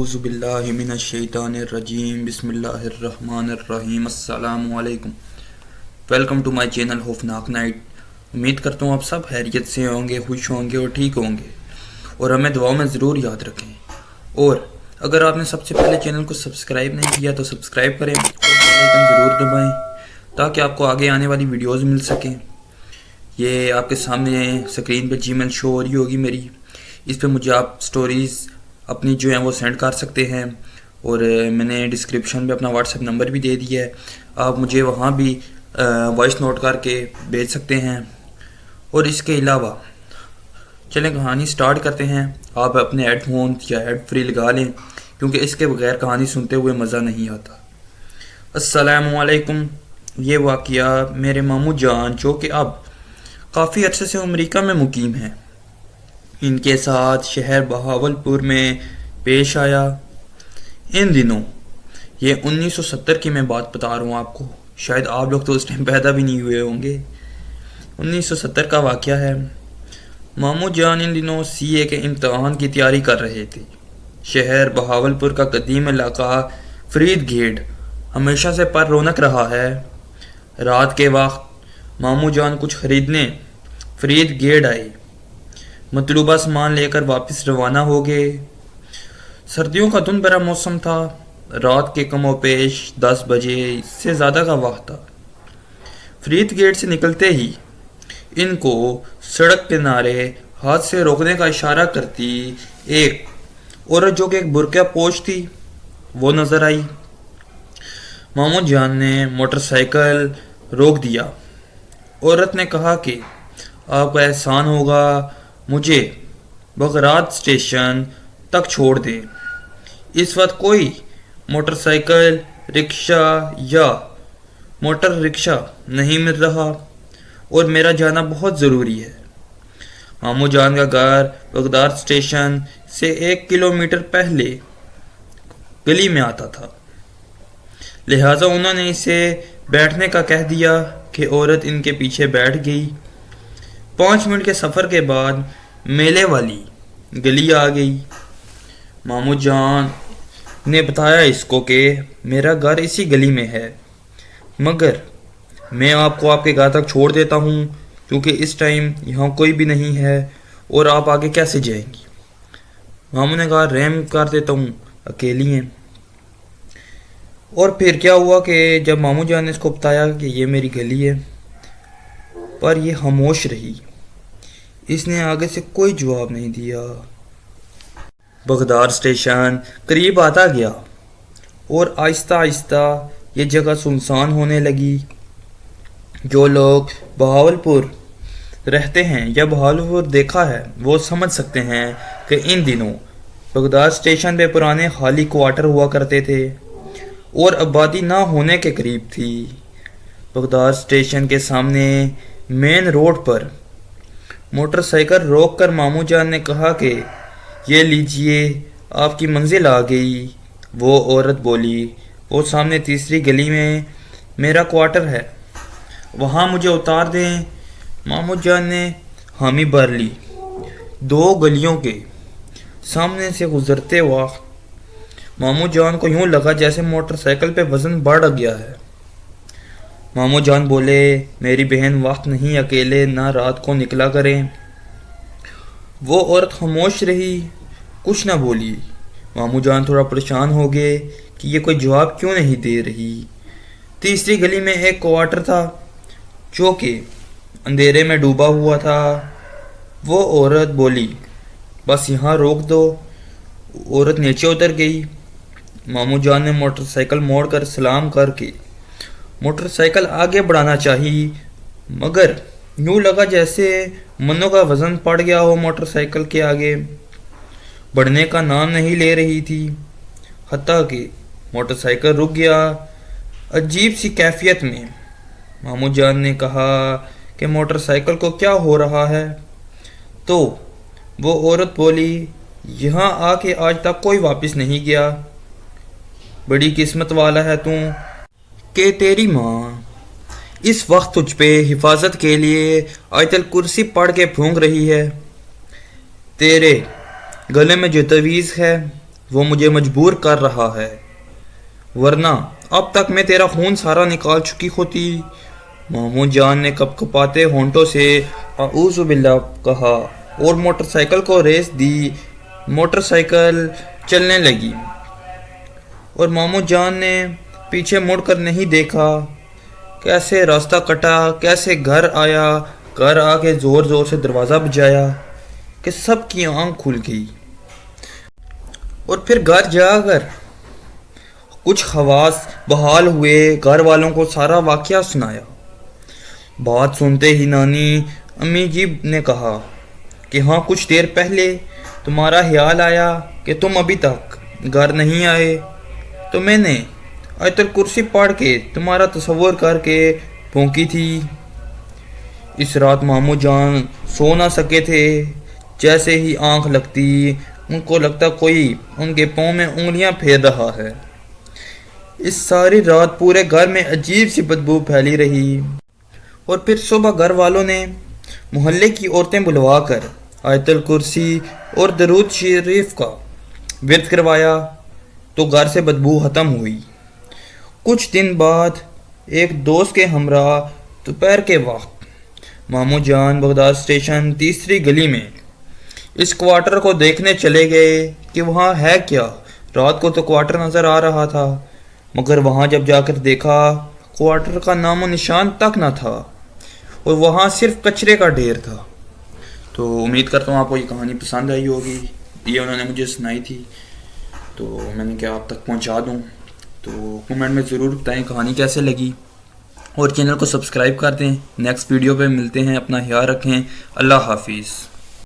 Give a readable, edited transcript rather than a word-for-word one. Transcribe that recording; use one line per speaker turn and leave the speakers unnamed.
اعوذ باللہ من الشیطان الرجیم بسم اللہ الرحمن الرحیم السلام علیکم. ویلکم ٹو مائی چینل خوفناک نائٹ. امید کرتا ہوں آپ سب خیریت سے ہوں گے, خوش ہوں گے اور ٹھیک ہوں گے, اور ہمیں دعاؤں میں ضرور یاد رکھیں. اور اگر آپ نے سب سے پہلے چینل کو سبسکرائب نہیں کیا تو سبسکرائب کریں اور بیل آئیکن ضرور دبائیں تاکہ آپ کو آگے آنے والی ویڈیوز مل سکیں. یہ آپ کے سامنے اسکرین پہ جی میل شو ہو رہی ہوگی میری. اس پہ مجھے آپ سٹوریز اپنی جو ہیں وہ سینڈ کر سکتے ہیں, اور میں نے ڈسکرپشن میں اپنا واٹس ایپ نمبر بھی دے دیا ہے, آپ مجھے وہاں بھی وائس نوٹ کر کے بھیج سکتے ہیں. اور اس کے علاوہ چلیں کہانی سٹارٹ کرتے ہیں. آپ اپنے ہیڈ فون یا ہیڈ فری لگا لیں کیونکہ اس کے بغیر کہانی سنتے ہوئے مزہ نہیں آتا. السلام علیکم. یہ واقعہ میرے ماموں جان جو کہ اب کافی عرصے سے امریکہ میں مقیم ہیں, ان کے ساتھ شہر بہاولپور میں پیش آیا. ان دنوں یہ 1970 کی میں بات بتا رہا ہوں آپ کو, شاید آپ لوگ تو اس ٹائم پیدا بھی نہیں ہوئے ہوں گے. 1970 کا واقعہ ہے. ماموں جان ان دنوں سی اے کے امتحان کی تیاری کر رہے تھے. شہر بہاولپور کا قدیم علاقہ فرید گیٹ ہمیشہ سے پر رونق رہا ہے. رات کے وقت ماموں جان کچھ خریدنے فرید گیٹ آئے. مطلوبہ سامان لے کر واپس روانہ ہو گئے. سردیوں کا دن بھرا موسم تھا. رات کے کم و پیش 10 بجے سے زیادہ کا وقت تھا. فرید گیٹ سے نکلتے ہی ان کو سڑک کنارے ہاتھ سے روکنے کا اشارہ کرتی ایک عورت جو کہ ایک برقع پوش تھی وہ نظر آئی. ماموں جان نے موٹر سائیکل روک دیا. عورت نے کہا کہ آپ کا احسان ہوگا, مجھے بغداد اسٹیشن تک چھوڑ دیں. اس وقت کوئی موٹر سائیکل, رکشہ یا موٹر رکشہ نہیں مل رہا اور میرا جانا بہت ضروری ہے. ماموں جان کا گھر بغداد اسٹیشن سے 1 کلومیٹر پہلے گلی میں آتا تھا, لہٰذا انہوں نے اسے بیٹھنے کا کہہ دیا کہ عورت ان کے پیچھے بیٹھ گئی. 5 منٹ کے سفر کے بعد میلے والی گلی آ گئی. ماموں جان نے بتایا اس کو کہ میرا گھر اسی گلی میں ہے, مگر میں آپ کو آپ کے گھر تک چھوڑ دیتا ہوں کیونکہ اس ٹائم یہاں کوئی بھی نہیں ہے اور آپ آگے کیسے جائیں گی. ماموں نے کہا رحم کر دیتا ہوں, اکیلی ہیں. اور پھر کیا ہوا کہ جب ماموں جان نے اس کو بتایا کہ یہ میری گلی ہے, پر یہ خاموش رہی. اس نے آگے سے کوئی جواب نہیں دیا. بغداد اسٹیشن قریب آتا گیا اور آہستہ آہستہ یہ جگہ سنسان ہونے لگی. جو لوگ بہاولپور رہتے ہیں یا بہاولپور دیکھا ہے وہ سمجھ سکتے ہیں کہ ان دنوں بغداد اسٹیشن پہ پرانے خالی کوارٹر ہوا کرتے تھے اور آبادی نہ ہونے کے قریب تھی. بغداد اسٹیشن کے سامنے مین روڈ پر موٹر سائیکل روک کر ماموں جان نے کہا کہ یہ لیجئے آپ کی منزل آ گئی. وہ عورت بولی وہ سامنے تیسری گلی میں میرا کوارٹر ہے, وہاں مجھے اتار دیں. ماموں جان نے حامی بھر لی. 2 گلیوں کے سامنے سے گزرتے وقت ماموں جان کو یوں لگا جیسے موٹر سائیکل پہ وزن بڑھ گیا ہے. ماموں جان بولے میری بہن وقت نہیں اکیلے نہ رات کو نکلا کریں. وہ عورت خاموش رہی, کچھ نہ بولی. ماموں جان تھوڑا پریشان ہو گئے کہ یہ کوئی جواب کیوں نہیں دے رہی. تیسری گلی میں ایک کوارٹر تھا جو کہ اندھیرے میں ڈوبا ہوا تھا. وہ عورت بولی بس یہاں روک دو. عورت نیچے اتر گئی. ماموں جان نے موٹر سائیکل موڑ کر سلام کر کے موٹر سائیکل آگے بڑھانا چاہی, مگر یوں لگا جیسے منوں کا وزن پڑ گیا ہو. موٹر سائیکل کے آگے بڑھنے کا نام نہیں لے رہی تھی, حتیٰ کہ موٹر سائیکل رک گیا. عجیب سی کیفیت میں ماموں جان نے کہا کہ موٹر سائیکل کو کیا ہو رہا ہے, تو وہ عورت بولی یہاں آ کے آج تک کوئی واپس نہیں گیا. بڑی قسمت والا ہے تو کہ تیری ماں اس وقت تجھ پہ حفاظت کے لیے آیت الکرسی پڑھ کے پھونک رہی ہے. تیرے گلے میں جو تعویذ ہے وہ مجھے مجبور کر رہا ہے، ورنہ اب تک میں تیرا خون سارا نکال چکی ہوتی۔ ماموں جان نے کپ کپاتے ہونٹوں سے اعوذ باللہ کہا اور موٹر سائیکل کو ریس دی۔ موٹر سائیکل چلنے لگی اور ماموں جان نے پیچھے مڑ کر نہیں دیکھا۔ کیسے راستہ کٹا، کیسے گھر آیا، گھر آ کے زور زور سے دروازہ بجایا کہ سب کی آنکھ کھل گئی، اور پھر گھر جا کر کچھ خواص بحال ہوئے، گھر والوں کو سارا واقعہ سنایا۔ بات سنتے ہی نانی امی جی نے کہا کہ ہاں کچھ دیر پہلے تمہارا خیال آیا کہ تم ابھی تک گھر نہیں آئے، تو میں نے آیت الکرسی پڑھ کے تمہارا تصور کر کے پھونکی تھی۔ اس رات ماموں جان سو نہ سکے تھے۔ جیسے ہی آنکھ لگتی ان کو لگتا کوئی ان کے پاؤں میں انگلیاں پھیر رہا ہے۔ اس ساری رات پورے گھر میں عجیب سی بدبو پھیلی رہی، اور پھر صبح گھر والوں نے محلے کی عورتیں بلوا کر آیت الکرسی اور درود شریف کا ورد کروایا تو گھر سے بدبو ختم ہوئی۔ کچھ دن بعد ایک دوست کے ہمراہ دوپہر کے وقت ماموں جان بغداد اسٹیشن تیسری گلی میں اس کوارٹر کو دیکھنے چلے گئے کہ وہاں ہے کیا۔ رات کو تو کوارٹر نظر آ رہا تھا، مگر وہاں جب جا کر دیکھا کوارٹر کا نام و نشان تک نہ تھا، اور وہاں صرف کچرے کا ڈھیر تھا۔ تو امید کرتا ہوں آپ کو یہ کہانی پسند آئی ہوگی۔ یہ انہوں نے مجھے سنائی تھی تو میں نے کہا آپ تک پہنچا دوں، تو کمنٹ میں ضرور بتائیں کہانی کیسے لگی، اور چینل کو سبسکرائب کر دیں۔ نیکسٹ ویڈیو پہ ملتے ہیں، اپنا خیال رکھیں، اللہ حافظ۔